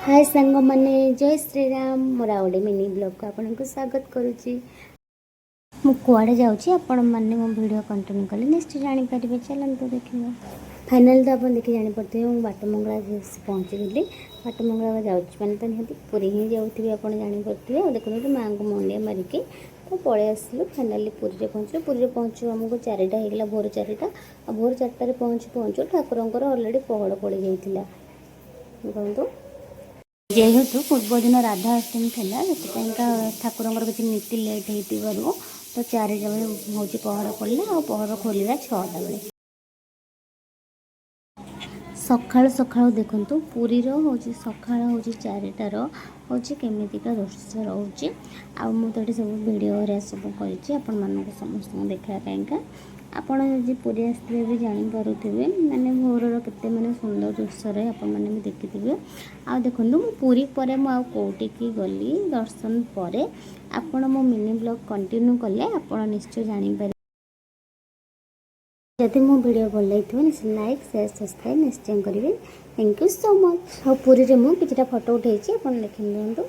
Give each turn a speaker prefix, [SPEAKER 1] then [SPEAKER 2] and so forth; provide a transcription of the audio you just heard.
[SPEAKER 1] हाय सांग मैंने जय श्री राम मोर गोटे मिनी ब्लॉग को आपको स्वागत करुच्ची। मु कुआड़े जाऊँगी आपण मैंने मो वीडियो कंटिन्यू कले निश्चय जानीपारे। चलते देखिए फाइनाल तो आप देखिए जानीपे मुझे बाटमंगला पहुँची गली। बाटमंगला जाऊँगी मैंने तो निहती पुरी ही जाऊँगी आप जानीपे और देखते माँ को मंडिया मारिकी तो पलि आसलु। फाइनाली पुरी पहुँचल। पुरी पहुँचू आमको 4टा होगा भोर 4टा भोर 4टार पहुँचू पहुँचू ठाकुर अलरेडी पहड़ पड़ जाता देखो। जेहेतु पूर्व दिन राधाअष्टमी था ठाकुर किसी नीति लेट हो तो 4 बजे हूँ पहर पड़ा और पहर खोलला 6टा बेले। सकाळु सकाळु देखु पुरी हूँ सकाळ हूँ 4टार हूँ केमिका दृश्य रोचे आठ सब भिडियो सब कर समस्त देखा कहीं आपण जी पुरी आसते भी जानीपे मैंने भोर के मैंने सुंदर दृश्य आपण भी देखिथे। आ देखो मु पुरी पर कौटी गली दर्शन पर आपण मो मिनी ब्लॉग कंटिन्यू कले आपण निश्चय जानीपर। जदि मो वीडियो भल लगे निश्चय लाइक शेयर सब्सक्राइब निश्चय करेंगे। Thank you so much. और पुरी में मुझे फोटो उठाई देखते दिखु।